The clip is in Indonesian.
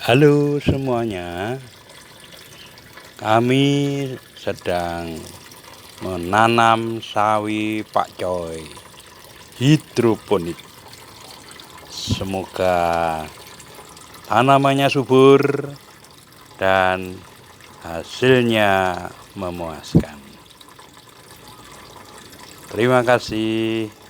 Halo semuanya, kami sedang menanam sawi pakcoy hidroponik. Semoga tanamannya subur dan hasilnya memuaskan. Terima kasih.